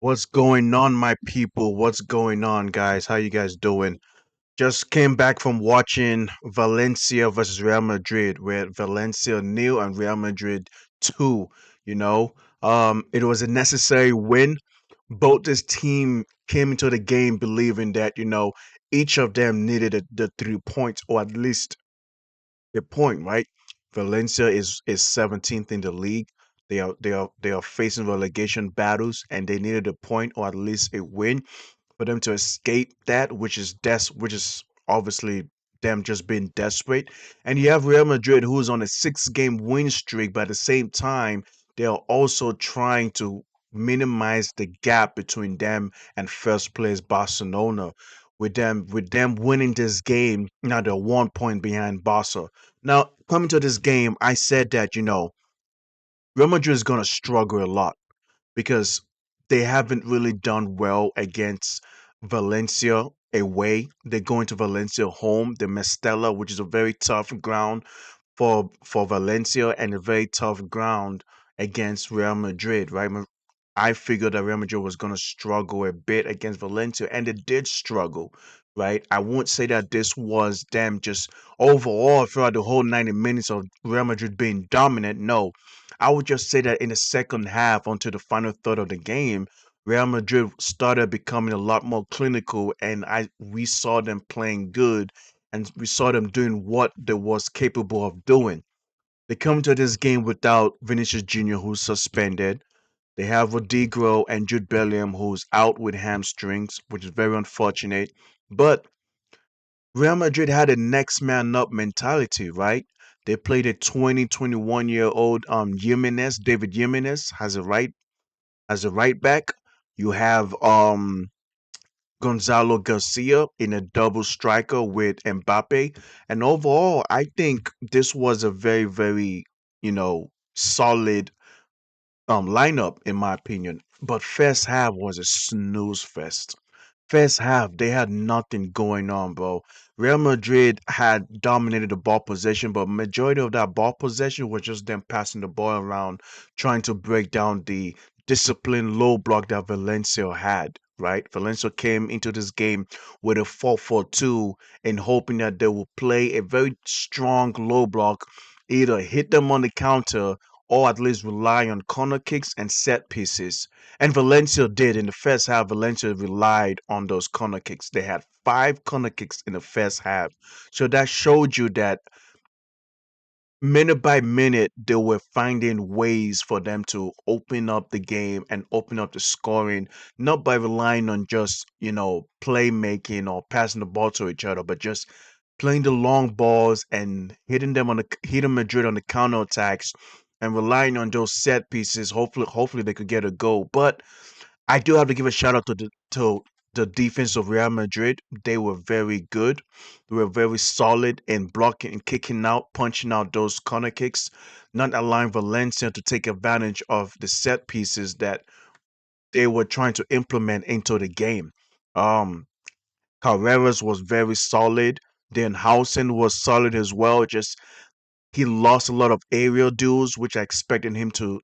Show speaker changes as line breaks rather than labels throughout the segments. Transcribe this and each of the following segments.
What's going on, my people? What's going on, guys? How you guys doing? Just came back from watching Valencia versus Real Madrid, where Valencia nil and Real Madrid two. You know, it was a necessary win. Both this team came into the game believing that each of them needed the 3 points or at least a point, right? Valencia is 17th in the league. They are facing relegation battles, and they needed a point or at least a win for them to escape that, which is obviously them just being desperate. And you have Real Madrid, who is on a 6 game win streak, but at the same time, they are also trying to minimize the gap between them and first place Barcelona. With them winning this game, now they're 1 point behind Barca. Now, coming to this game, I said that Real Madrid is gonna struggle a lot because they haven't really done well against Valencia away. They're going to Valencia home, the Mestalla, which is a very tough ground for Valencia and a very tough ground against Real Madrid, right? I figured that Real Madrid was going to struggle a bit against Valencia, and they did struggle, right? I won't say that this was them just overall throughout the whole 90 minutes of Real Madrid being dominant. No, I would just say that in the second half, until the final third of the game, Real Madrid started becoming a lot more clinical, and we saw them playing good, and we saw them doing what they was capable of doing. They come to this game without Vinícius Jr., who's suspended. They have Rodrigo and Jude Bellingham, who's out with hamstrings, which is very unfortunate. But Real Madrid had a next man up mentality, right? They played a 21-year-old Jimenez, David Jimenez, has a right back. You have Gonzalo Garcia in a double striker with Mbappe. And overall, I think this was a very, very, solid lineup in my opinion. But first half was a snooze fest. First half, they had nothing going on, bro. Real Madrid had dominated the ball possession, but majority of that ball possession was just them passing the ball around, trying to break down the disciplined low block that Valencia had. Right, Valencia came into this game with a 4-4-2 and hoping that they will play a very strong low block, either hit them on the counter or at least rely on corner kicks and set pieces. And Valencia did in the first half. Valencia relied on those corner kicks. They had 5 corner kicks in the first half. So that showed you that minute by minute, they were finding ways for them to open up the game and open up the scoring, not by relying on just, playmaking or passing the ball to each other, but just playing the long balls and hitting Madrid on the counterattacks and relying on those set pieces. Hopefully they could get a goal. But I do have to give a shout out to the defense of Real Madrid. They were very good. They were very solid in blocking and kicking out, punching out those corner kicks, not allowing Valencia to take advantage of the set pieces that they were trying to implement into the game. Um, Carreras was very solid. Then Hausen was solid as well. Just he lost a lot of aerial duels, which I expected him to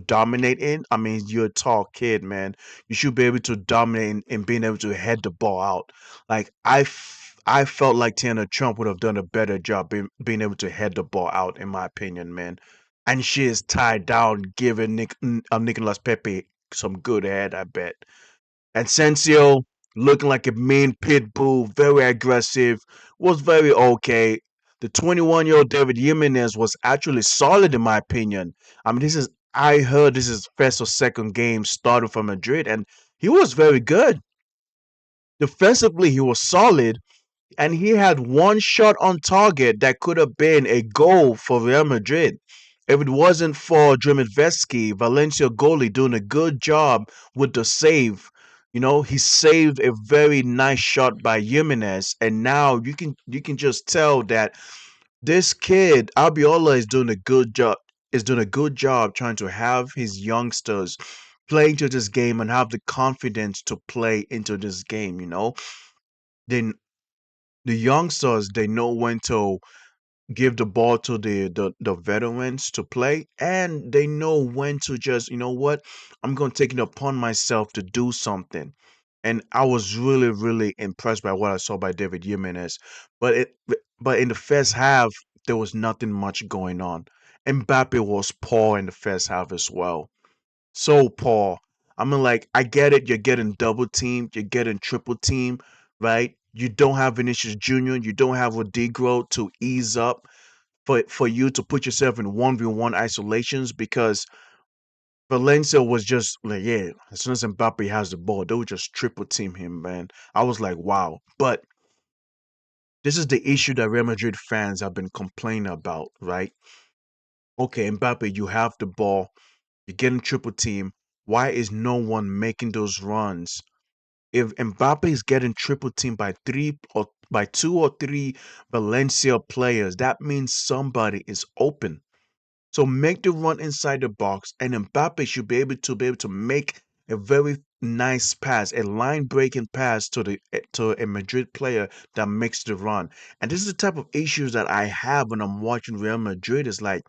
dominate in. I mean, you're a tall kid, man. You should be able to dominate in being able to head the ball out. Like I felt like Tanner Trump would have done a better job being able to head the ball out, in my opinion, man. And she is tied down, giving Nicolas Pepe some good head, I bet. And Sensio, looking like a mean pit bull, very aggressive, was very okay. The 21-year-old David Jimenez was actually solid in my opinion. I mean, I heard this is first or second game starting for Madrid, and he was very good. Defensively, he was solid, and he had one shot on target that could have been a goal for Real Madrid. If it wasn't for Dremitveski, Valencia goalie doing a good job with the save, he saved a very nice shot by Jimenez, and now you can just tell that this kid Abiola is doing a good job. Is doing a good job trying to have his youngsters play into this game and have the confidence to play into this game. Then the youngsters, they know when to give the ball to the veterans to play, and they know when to just, you know what, I'm going to take it upon myself to do something. And I was really, really impressed by what I saw by David Jimenez. But it, but in the first half, there was nothing much going on. Mbappe was poor in the first half as well. So poor. I mean, like, I get it. You're getting double teamed. You're getting triple teamed, right? You don't have Vinicius Jr. You don't have Rodrigo to ease up for you to put yourself in 1v1 isolations, because Valencia was just like, yeah, as soon as Mbappe has the ball, they would just triple team him, man. I was like, wow. But this is the issue that Real Madrid fans have been complaining about, right? Okay, Mbappe, you have the ball, you're getting triple team. Why is no one making those runs? If Mbappe is getting triple team by three or by two or three Valencia players, that means somebody is open. So make the run inside the box, and Mbappe should be able to make a very nice pass, a line breaking pass to a Madrid player that makes the run. And this is the type of issues that I have when I'm watching Real Madrid. Is like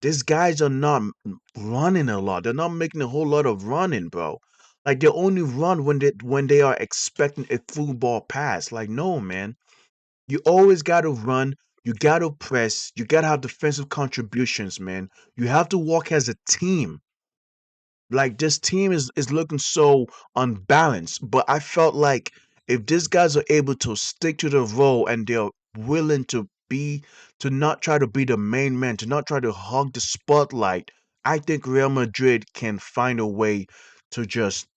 these guys are not running a lot. They're not making a whole lot of running, bro. Like they only run when they are expecting a through ball pass. Like no, man. You always got to run. You got to press. You got to have defensive contributions, man. You have to work as a team. Like this team is looking so unbalanced. But I felt like if these guys are able to stick to the role and they're willing to not try to be the main man, to not try to hog the spotlight, I think Real Madrid can find a way to just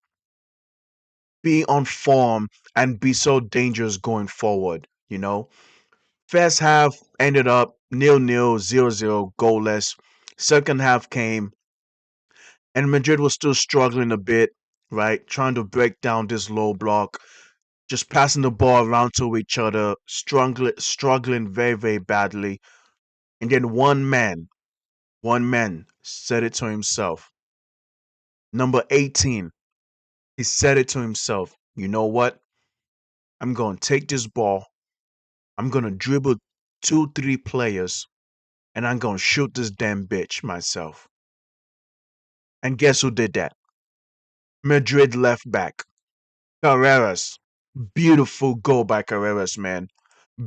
be on form and be so dangerous going forward, you know? First half ended up 0-0, 0-0, goalless. Second half came, and Madrid was still struggling a bit, right? Trying to break down this low block, just passing the ball around to each other, struggling very, very badly. And then one man said it to himself. Number 18, he said it to himself. You know what? I'm going to take this ball. I'm going to dribble two, three players, and I'm going to shoot this damn bitch myself. And guess who did that? Madrid left back. Carreras. Beautiful goal by Carreras, man.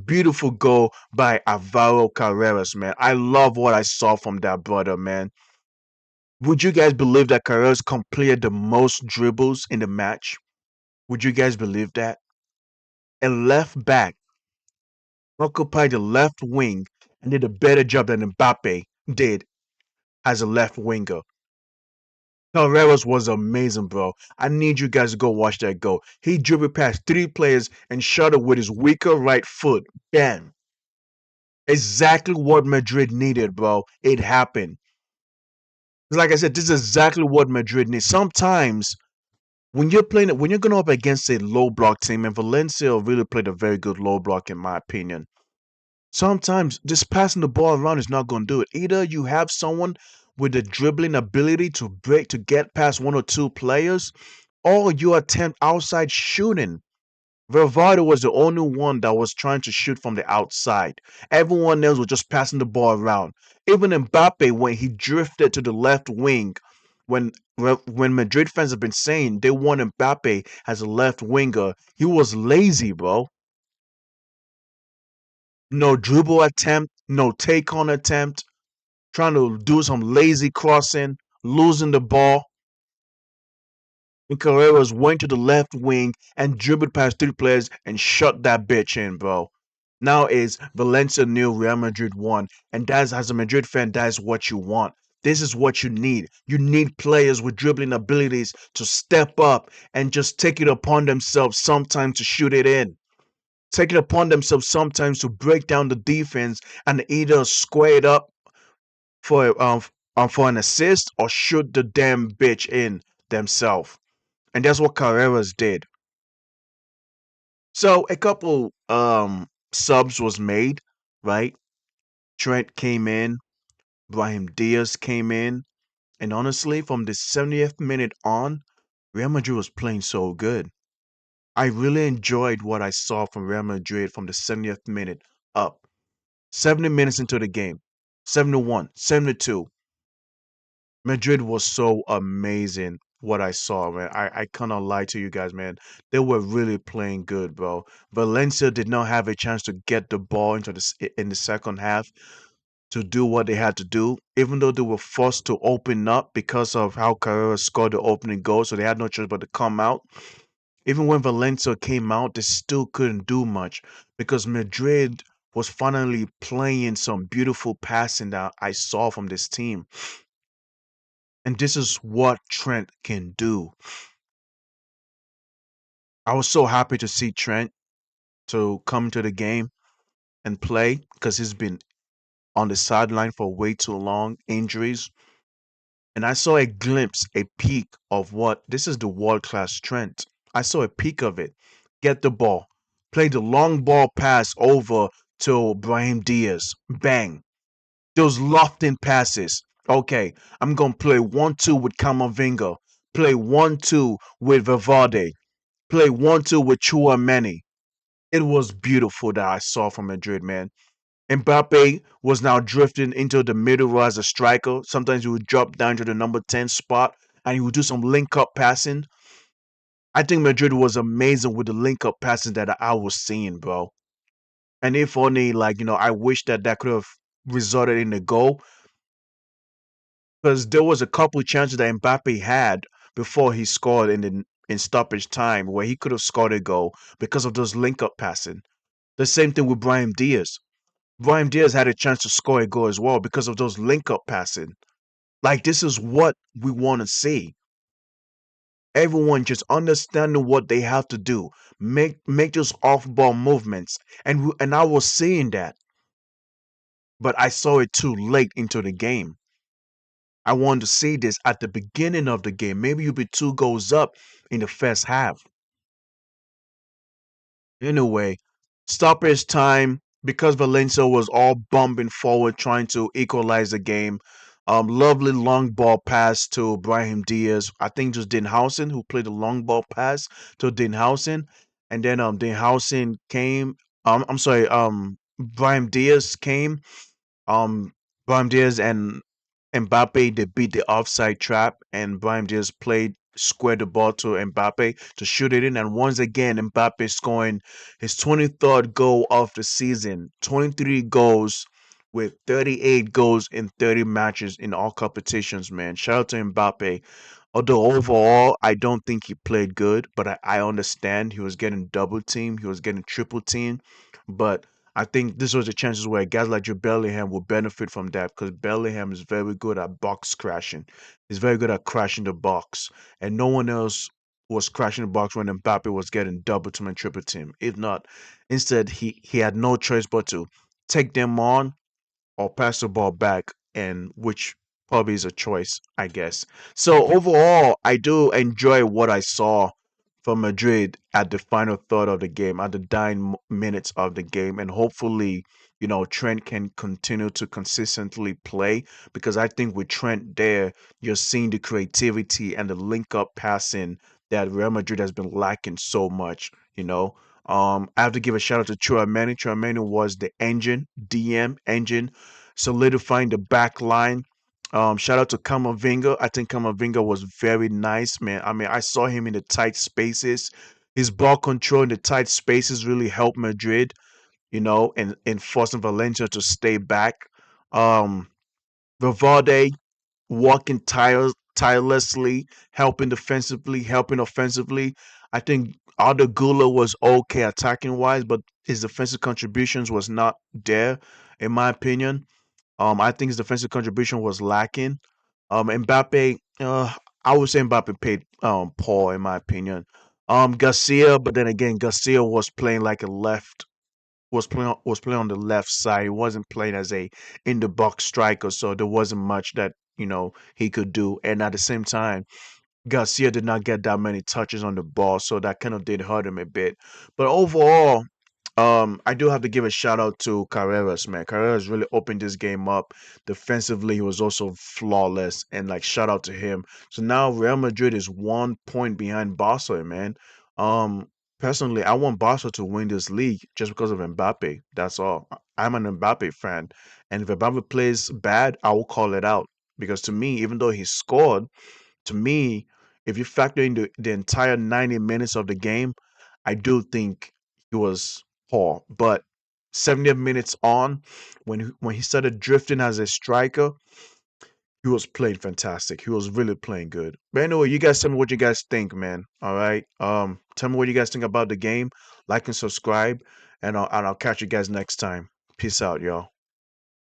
Beautiful goal by Álvaro Carreras, man. I love what I saw from that brother, man. Would you guys believe that Carreras completed the most dribbles in the match? Would you guys believe that? A left back occupied the left wing and did a better job than Mbappe did as a left winger. Carreras was amazing, bro. I need you guys to go watch that goal. He dribbled past three players and shot it with his weaker right foot. Bam. Exactly what Madrid needed, bro. It happened. Like I said, this is exactly what Madrid needs. Sometimes when you're going up against a low block team, and Valencia really played a very good low block, in my opinion. Sometimes just passing the ball around is not going to do it. Either you have someone with the dribbling ability to get past one or two players, or you attempt outside shooting. Valverde was the only one that was trying to shoot from the outside. Everyone else was just passing the ball around. Even Mbappe, when he drifted to the left wing, when when Madrid fans have been saying they want Mbappe as a left winger, he was lazy, bro. No dribble attempt, no take on attempt, trying to do some lazy crossing, losing the ball. And Carreras went to the left wing and dribbled past three players and shut that bitch in, bro. Now is Valencia nil, Real Madrid 1. And that's, as a Madrid fan, that's what you want. This is what you need. You need players with dribbling abilities to step up and just take it upon themselves sometimes to shoot it in. Take it upon themselves sometimes to break down the defense and either square it up for an assist or shoot the damn bitch in themselves. And that's what Carreras did. So a couple subs was made, right? Trent came in, Brahim Diaz came in, and honestly, from the 70th minute on, Real Madrid was playing so good. I really enjoyed what I saw from Real Madrid from the 70th minute up. 70 minutes into the game, 71, 72. Madrid was so amazing what I saw, man. I cannot lie to you guys, man. They were really playing good, bro. Valencia did not have a chance to get the ball in the second half to do what they had to do, even though they were forced to open up because of how Carrera scored the opening goal, so they had no choice but to come out. Even when Valencia came out, they still couldn't do much because Madrid was finally playing some beautiful passing that I saw from this team. And this is what Trent can do. I was so happy to see Trent to come to the game and play because he's been on the sideline for way too long, injuries. And I saw a glimpse, a peek of what this is the world class Trent. I saw a peek of it. Get the ball, play the long ball pass over to Brahim Diaz. Bang. Those lofting passes. Okay, I'm going to play 1-2 with Camavinga. Play 1-2 with Vivade. Play 1-2 with Chouameni. It was beautiful that I saw from Madrid, man. Mbappe was now drifting into the middle as a striker. Sometimes he would drop down to the number 10 spot and he would do some link up passing. I think Madrid was amazing with the link up passing that I was seeing, bro. And if only, like, I wish that that could have resulted in a goal because there was a couple chances that Mbappe had before he scored in stoppage time where he could have scored a goal because of those link up passing. The same thing with Brahim Diaz. Brahim Diaz had a chance to score a goal as well because of those link up passing. Like this is what we want to see. Everyone just understanding what they have to do. Make those off ball movements. And I was seeing that, but I saw it too late into the game. I wanted to see this at the beginning of the game. Maybe you'll be 2 goals up in the first half. Anyway, stoppage time because Valencia was all bumping forward trying to equalize the game. Lovely long ball pass to Brahim Diaz. I think it was Denhausen who played the long ball pass to Denhausen. And then Denhausen came. I'm sorry, Brahim Diaz came. Um Brahim Diaz and Mbappe they beat the offside trap and Brahim Diaz played squared the ball to Mbappe to shoot it in and once again Mbappe scoring his 23rd goal of the season, 23 goals with 38 goals in 30 matches in all competitions, man. Shout out to Mbappe. Although overall, I don't think he played good, but I understand he was getting double team, he was getting triple team. But I think this was the chances where guys like Jude Bellingham will benefit from that because Bellingham is very good at box crashing. He's very good at crashing the box, and no one else was crashing the box when Mbappe was getting double team and triple team. If not, instead he had no choice but to take them on or pass the ball back, and which probably is a choice, I guess. So overall, I do enjoy what I saw from Madrid at the final third of the game, at the dying minutes of the game, and hopefully, Trent can continue to consistently play because I think with Trent there, you're seeing the creativity and the link up passing that Real Madrid has been lacking so much, you know. I have to give a shout out to Chouameni. Chouameni was the engine, DM engine, solidifying the back line. Shout out to Kamavinga. I think Kamavinga was very nice, man. I mean, I saw him in the tight spaces. His ball control in the tight spaces really helped Madrid, and forcing Valencia to stay back. Um, Valverde walking tirelessly, helping defensively, helping offensively. I think Arda Gula was okay attacking wise, but his defensive contributions was not there, in my opinion. I think his defensive contribution was lacking. Mbappe, I would say Mbappe paid poor in my opinion. Garcia, but then again, Garcia was playing like a left was playing on the left side. He wasn't playing as a in the box striker, so there wasn't much that he could do. And at the same time, Garcia did not get that many touches on the ball, so that kind of did hurt him a bit. But overall, I do have to give a shout out to Carreras, man. Carreras really opened this game up. Defensively, he was also flawless, and like shout out to him. So now Real Madrid is 1 point behind Barca, man. Um, Personally, I want Barca to win this league just because of Mbappe. That's all. I'm an Mbappe fan, and if Mbappe plays bad, I will call it out because to me, even though he scored, to me, if you factor in the entire 90 minutes of the game, I do think he was poor. But 70 minutes on, when he started drifting as a striker, he was playing fantastic. He was really playing good. But anyway, you guys tell me what you guys think, man. All right. Tell me what you guys think about the game. Like and subscribe, and I'll catch you guys next time. Peace out, y'all.